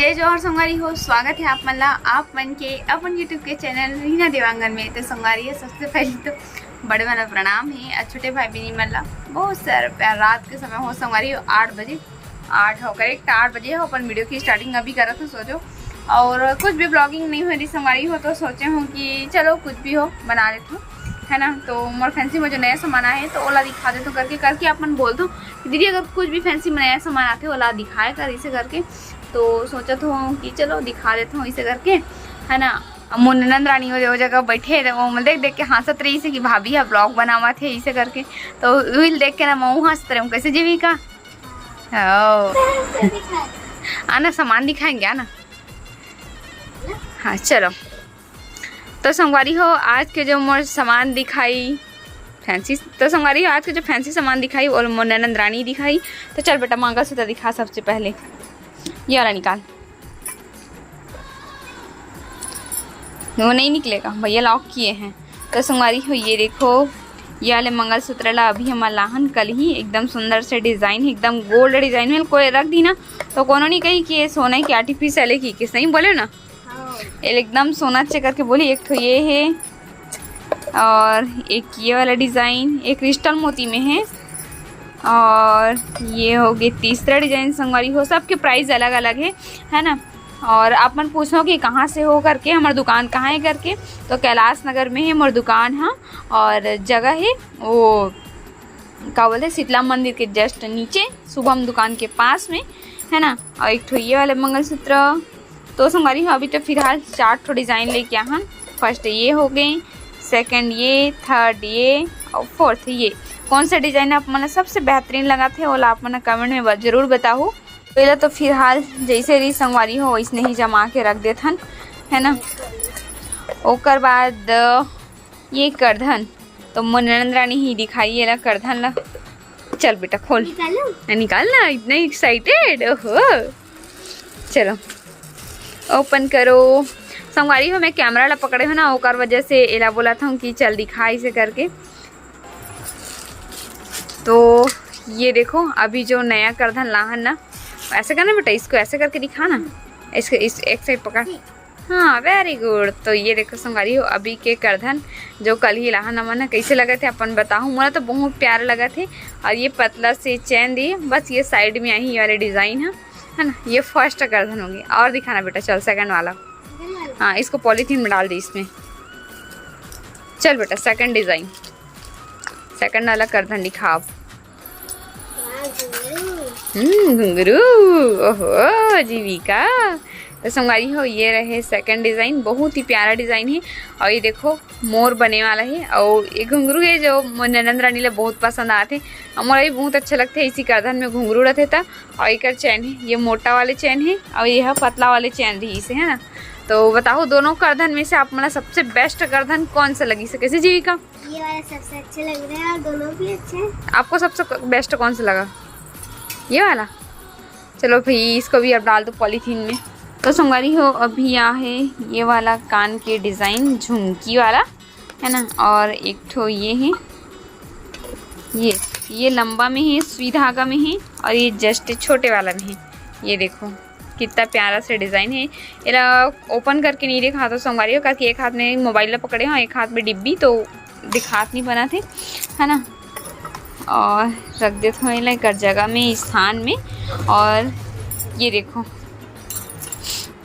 जय जोहर संगवारी हो। स्वागत है आप मल्ला आप मन के अपन यूट्यूब के चैनल रीना देवांगन में। तो संगवारी है, सबसे पहले तो बड़े वाला प्रणाम है। छोटे भाई बहनी मल्ला बहुत सारा प्यार। रात के समय हो संगवारी हो 8 बजे, 8 हो करेक्ट 8 बजे हो। अपन वीडियो की स्टार्टिंग अभी करा था सोचो, और कुछ भी ब्लॉगिंग नहीं हो रही संगवारी हो, तो सोचे हूँ कि चलो कुछ भी हो बना लेते हो, है ना। तो मोर फैंसी में जो नया सामान आया है तो ओला दिखा देते करके करके अपन बोल दो दीदी अगर कुछ भी फैंसी में नया सामान आते ओला दिखाए कर इसे करके। तो सोचा तो कि चलो दिखा देता हूँ इसे करके, है ना। मोर नंद रानी हो जगह बैठे वो देख देख के हंसत रही से कि भाभी है ब्लॉग बनावा थे इसे करके। तो विल देख के ना मैं हंसत रही हूँ कैसे जीविका आना सामान दिखाएंगे आना। हाँ चलो। तो संगवारी हो आज के जो मोर सामान दिखाई फैंसी, तो संगवारी हो आज के जो फैंसी सामान दिखाई और मोर ननद रानी दिखाई। तो चल बेटा मंगलसूत्र दिखा। सबसे पहले ये वाला निकाल, वो नहीं निकलेगा भैया लॉक किए हैं। तो संगवारी हो ये देखो ये वाले मंगलसूत्र ला अभी हमारा लाहन कल ही एकदम सुंदर से डिज़ाइन है, एकदम गोल्ड डिज़ाइन में कोई रख दी ना तो कोनो नहीं कही कि ये सोना की आर्टिफिशियल है कि किस नहीं बोले ना, एकदम सोना चेक करके बोली। एक तो ये है और एक ये वाला डिज़ाइन एक क्रिस्टल मोती में है, और ये हो गए तीसरा डिज़ाइन संगवारी हो। सबके प्राइस अलग अलग है ना। और आप मन पूछो कि कहाँ से हो करके, हमारी दुकान कहाँ है करके, तो कैलाश नगर में है हमारी दुकान। हाँ, और जगह है वो क्या बोलते शीतला मंदिर के जस्ट नीचे शुभम दुकान के पास में, है ना। और एक तो ये वाले मंगलसूत्र। तो संगवारी हो अभी तो फिलहाल 4 डिज़ाइन लेके आए। फर्स्ट ये हो गए, सेकंड ये, थर्ड ये और फोर्थ ये। कौन सा डिज़ाइन आप मैंने सबसे बेहतरीन लगा थे वो आप मैंने कमेंट में ज़रूर बताओ। पहले तो फिलहाल जैसे री संगवारी हो वैसे ही जमा के रख देथन, है ना। ओकर बाद ये करधन तो मोर ननद रानी ही दिखाइए ला करधन ला। चल बेटा खोल निकालना, इतना एक्साइटेड ओहो। चलो ओपन करो। संगवारी हो मैं कैमरा ला पकड़े हो ना ओकर वजह से एला बोला था कि चल दिखा इसे करके। तो ये देखो अभी जो नया करधन लाहन ना, ऐसे करना बेटा, इसको ऐसे करके दिखाना, इसको इस एक साइड पकड़। हाँ वेरी गुड। तो ये देखो संगवारी हो अभी के करधन जो कल ही लाहन मन कैसे लगे थे अपन बताऊँ। मुझे तो बहुत प्यारे लगे थे। और ये पतला से चैन दिए, बस ये साइड में आई वाले डिज़ाइन है ना। ये फर्स्ट करधन होगी। और दिखाना बेटा चल सेकंड वाला। हाँ इसको पॉलीथीन में डाल दी इसमें। चल बेटा सेकंड डिज़ाइन, सेकंड वाला करधन दिखा। घुंघरू ओहो जीविका। तो संगवारी हो ये रहे सेकंड डिज़ाइन, बहुत ही प्यारा डिज़ाइन है। और ये देखो मोर बने वाला है और ये घुंघरू है जो ननद रानी ले बहुत पसंद आते। हमारा भी बहुत अच्छा लगता है इसी करधन में घुंघरू रहते था। और एक चैन है ये मोटा वाले चैन है और यह पतला वाले चैन रही इसे, है ना। तो बताओ दोनों करधन में से आप मला सबसे बेस्ट करधन कौन सा लगी से कैसे जीविका? ये वाला सबसे अच्छे लग रहे हैं और दोनों भी अच्छे हैं। आपको सबसे बेस्ट कौन सा लगा? ये वाला। चलो भाई इसको भी अब डाल दो पॉलीथीन में। तो संगवारी हो अभी यहाँ है ये वाला कान के डिज़ाइन झुमकी वाला, है ना। और एक ठो ये है, ये लंबा में है सुई धागा में है और ये जस्ट छोटे वाला में है। ये देखो कितना प्यारा से डिज़ाइन है। ये ओपन करके नहीं दिखा तो संगवारी हो करके एक हाथ में मोबाइल पकड़े हो एक हाथ में डिब्बी, तो दिखात नहीं बना थे, है ना। और रख देते हैं एक जगह में स्थान में। और ये देखो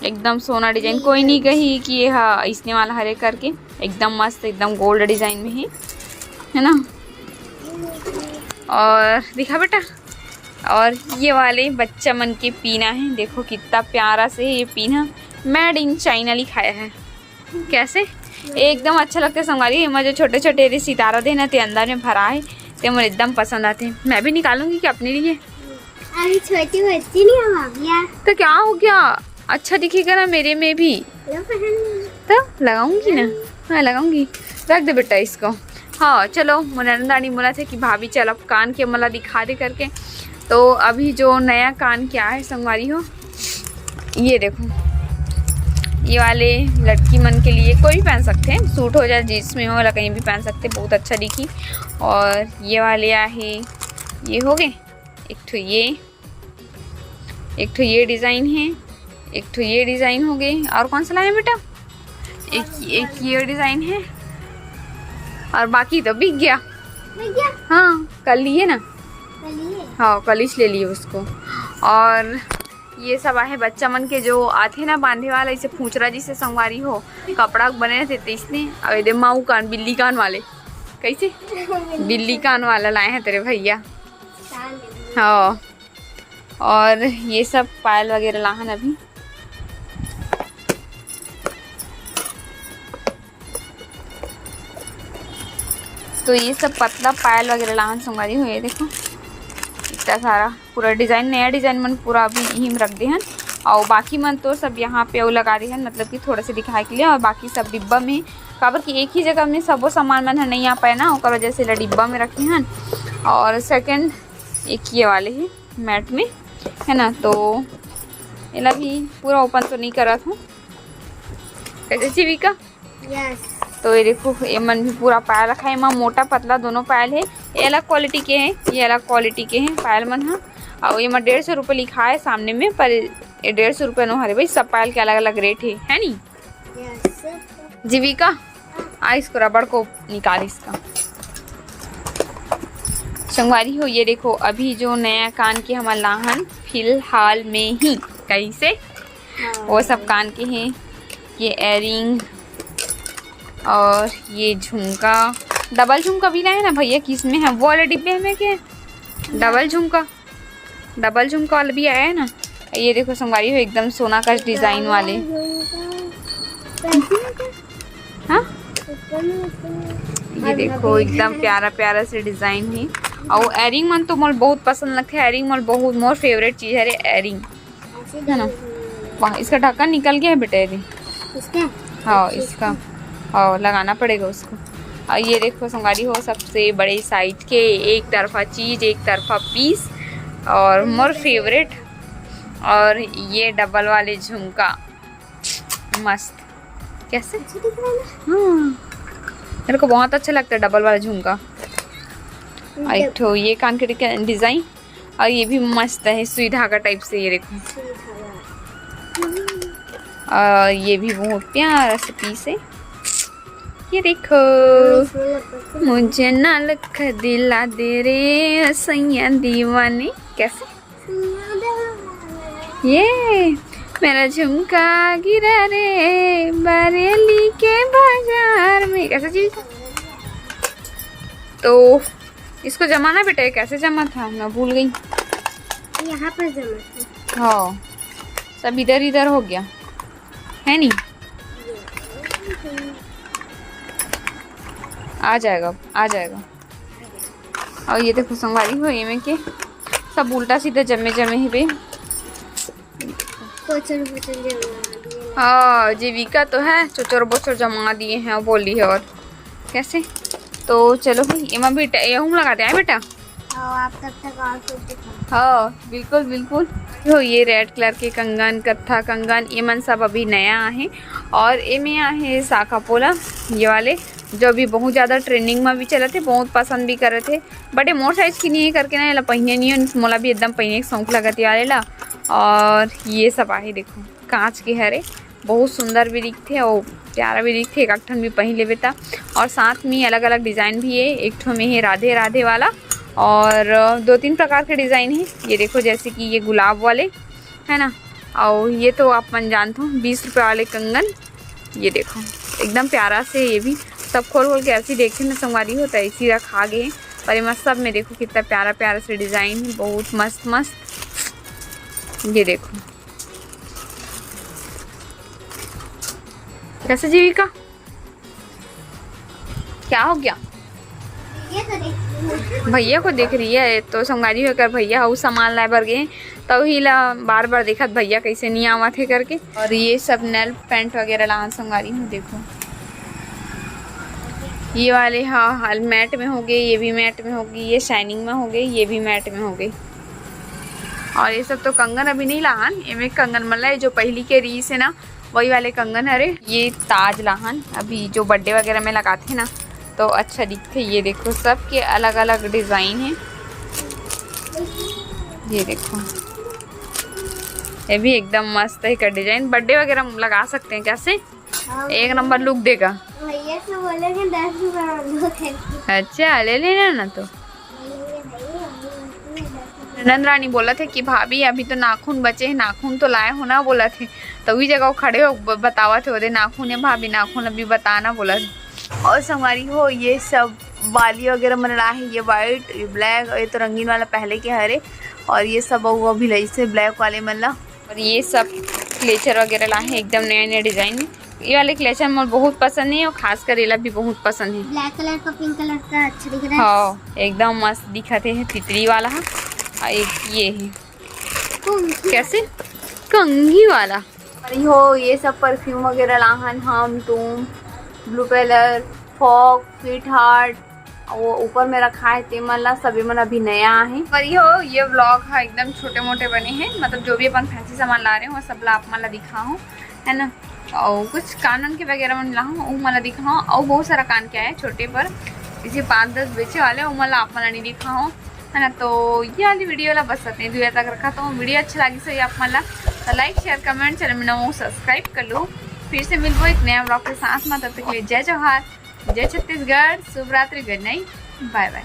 एकदम सोना डिजाइन, कोई नहीं कही कि ये हाँ इसने वाला हरे करके एकदम मस्त एकदम गोल्ड डिजाइन में है ना। और दिखा बेटा। और ये वाले बच्चा मन के पीना है, देखो कितना प्यारा से ये पीना मेड इन चाइना लिखाया है। कैसे एकदम अच्छा लगता है संगवारी। मुझे छोटे छोटे सितारा देना ते अंदर में भरा है तो मुझे एकदम पसंद आते हैं। मैं भी निकालूंगी कि अपने लिए। अभी छोटी बच्ची नहीं है भाभी। तो क्या हो गया, अच्छा दिखेगा ना मेरे में भी तो लगाऊंगी ना। हाँ लगाऊंगी, रख दे बेटा इसको। हाँ चलो ननद रानी बोला थे कि भाभी चल अब कान के मला दिखा दे करके। तो अभी जो नया कान क्या है संगवारी हो ये देखो, ये वाले लड़की मन के लिए कोई भी पहन सकते हैं, सूट हो जाए जिसमें हो वाला कहीं भी पहन सकते हैं, बहुत अच्छा दिखी। और ये वाले आहे ये हो गए, एक तो ये डिज़ाइन है, एक तो ये डिज़ाइन हो गई, और कौन सा लाए बेटा? एक ये डिज़ाइन है, और बाकी तो बिक गया। हाँ कल लिए ना, हाँ कल ही ले लिए उसको। और ये सब आहे बच्चा मन के जो आते ना बांधे वाला, इसे फूचरा जिसे संगवारी हो कपड़ा बने थे, तो इसने अब दे माऊ कान बिल्ली कान वाले, कैसे बिल्ली कान वाला लाए हैं तेरे भैया। हाँ और ये सब पायल वगैरह लाहन अभी। तो ये सब पतला पायल वगैरह लाहन संगवारी हो, ये देखो इतना सारा पूरा डिज़ाइन, नया डिज़ाइन मन पूरा अभी यहीं रख दे हन। और बाकी मन तो सब यहाँ पे वो लगा रहे हैं, मतलब कि थोड़ा से दिखाए के लिए। और बाकी सब डिब्बा में, काबर कि एक ही जगह में सबो सामान मन नहीं आ पाए ना, और वजह से डिब्बा में रखे हैं। और सेकंड एक ये वाले ही मैट में है ना, तो इला भी पूरा ओपन तो नहीं करा था कैसे जीविका। यस तो ये देखो ये मन भी पूरा पायल रखा है, माँ मोटा पतला दोनों पायल है। ये अलग क्वालिटी के हैं, ये अलग क्वालिटी के हैं पायल मन। हाँ और ये मैं 150 रुपये लिखा है सामने में, पर ये 150 रुपये नो हरे भाई, सब पायल के अलग अलग रेट है नी। जीविका आ इसको रबड़ को निकाल इसका संगवारी हो। ये देखो अभी जो नया कान के हमारे लाहन फिलहाल में ही कैसे वो सब कान के हैं। ये एयरिंग और ये झुमका, डबल झुमका भी लाए ना भैया, किस में है वो वाले डिब्बे में क्या डबल झुमका वाला भी आया है ना। ये देखो संगवारी हो एकदम सोना का डिज़ाइन वाले। हाँ ये देखो एकदम प्यारा प्यारा से डिज़ाइन है। और एयरिंग मन तो मोल बहुत पसंद लगता है, एयरिंग मोल बहुत मोर फेवरेट चीज़ है रे एयरिंग, है ना। वाह इसका ढक्कन निकल गया है बेटा एयरिंग इसका। हाँ इसका और लगाना पड़ेगा उसको। और ये देखो संगवारी हो सबसे बड़े साइज के एक तरफा चीज़, एक तरफा पीस, और मोर फेवरेट। और ये डबल वाले झुमका मस्त कैसे, हाँ मेरे को बहुत अच्छा लगता है डबल वाला झुमका। और एक ठो ये कान के डिज़ाइन, और ये भी मस्त है सुई धागा टाइप से। ये देखो और ये भी बहुत प्यारा सा पीस है। ये देखो मुझे ना लख दिला दे रे सैया दीवाने, कैसे ये मेरा झुमका गिरा रे बरेली के बाजार में, कैसा चीज। तो इसको जमाना बेटा, कैसे जमा था मैं भूल गई। यहाँ पर जमा था। हाँ सब इधर इधर हो गया है नी। आ जाएगा आ जाएगा। और ये देखो संगवारी हो ये में के सब उल्टा सीधा जमे जमे ही बे। हाँ जीविका तो है चोचर बोचर जमा दिए हैं वो बोली है। और कैसे तो चलो भाई एमा भी यहूँ लगा दे बेटा। आप तब तक और कुछ दिखाओ। हाँ बिल्कुल बिल्कुल। तो ये रेड कलर के कंगन, कत्था कंगन, ये मन सब अभी नया है। और ये में है साखा पोला, ये वाले जो भी बहुत ज़्यादा ट्रेंडिंग में भी चले थे, बहुत पसंद भी करे थे। बड़े मोर साइज की नहीं है करके ना, पहिने नहीं है मोला भी एकदम पहिने शौक लगती आ ला। और ये सब आहे देखो कांच के हरे, बहुत सुंदर भी दिखते और प्यारा भी दिखते। एक ठन भी पहन लेवे था। और साथ में अलग अलग डिज़ाइन भी है। एक ठो में है राधे राधे वाला, और 2-3 प्रकार के डिज़ाइन है। ये देखो जैसे कि ये गुलाब वाले है ना, और ये तो आप मन जानते हो 20 रुपये वाले कंगन। ये देखो एकदम प्यारा से, ये भी सब खोल के ऐसी देखे ना संगवारी होता है इसी रखा गए। पर ये मस्त सब में देखो कितना प्यारा प्यारा से डिज़ाइन है, बहुत मस्त मस्त। ये देखो कैसे जीविका क्या हो गया, ये तो देखिए भैया को देख रही है। तो संगारी होकर भैया हाउ सामान लाए बर गए, तब ही ला बार बार देखत भैया कैसे नहीं आवा थे करके। और ये सब नेल पेंट वगैरह लान संगारी हूँ देखो। ये वाले हाँ मैट में हो गए, ये भी मैट में होगी, ये शाइनिंग में हो गई, ये भी मैट में हो गई। और ये सब तो कंगन अभी नहीं लाहन, इनमें कंगन मतलब जो पहली के रीस है ना वही वाले कंगन हरे। ये ताज लाहन अभी जो बर्थडे वगैरह में लगाते हैं ना तो अच्छा दिखते। ये देखो सब के अलग अलग डिज़ाइन है। ये देखो ये भी एकदम मस्त है का डिजाइन, बर्थडे वगैरह लगा सकते हैं कैसे, एक नंबर लुक देगा। भैया से बोलेंगे 10 रुपए। अच्छा ले लेना ना। तो नंद रानी बोला थे कि भाभी अभी तो नाखून बचे हैं, नाखून तो लाए हो ना बोला थे, तो वही जगह खड़े हो बतावा थे वो नाखून है भाभी, नाखून अभी बताना बोला थे। और संगवारी हो ये सब बाली वगैरह मन रहा है, ये वाइट ये ब्लैक, ये तो रंगीन वाला पहले के हरे, और ये सब वो भी लई से ब्लैक वाले मन ला। और ये सब क्लेचर वगैरह ला है एकदम नया नया डिजाइन में। ये वाले क्लेचर मुझे बहुत पसंद है और खास कर ये भी बहुत पसंद है। ब्लैक कलर का पिंक कलर का अच्छा दिख रहा है। हाँ एकदम मस्त दिखते है, तितली वाला है। और एक ये है कैसे कंघी वाला। और हो ये सब परफ्यूम वगैरह लाहन, हम तुम, ब्लू पेलर, फॉग, स्वीट हार्ट, वो ऊपर में रखा है ते मला सभी मन अभी नया है। पर ये व्लॉग है एकदम छोटे मोटे बने हैं, मतलब जो भी अपन फैंसी सामान ला रहे हो सब ला आप मला दिखा हूँ है ना। और कुछ कानन के वगैरह मन ला हूँ वो मला दिखा हूँ, और बहुत सारा कान के आए छोटे पर इसी 5-10 बेचे वाले वो मला आप मला नहीं दिखा हूँ है ना। तो ये वाली वीडियो ला बस अपने दुआ तक रखा। तो वीडियो अच्छा लगी सही आप मला तो लाइक शेयर कमेंट चैनल में नमो सब्सक्राइब कर लो। फिर से मिलबो एक नया ब्लॉग के साथ में, तब तक के लिए जय जवाहर, जय छत्तीसगढ़, शुभ रात्रि, गुड नाइट, बाय बाय।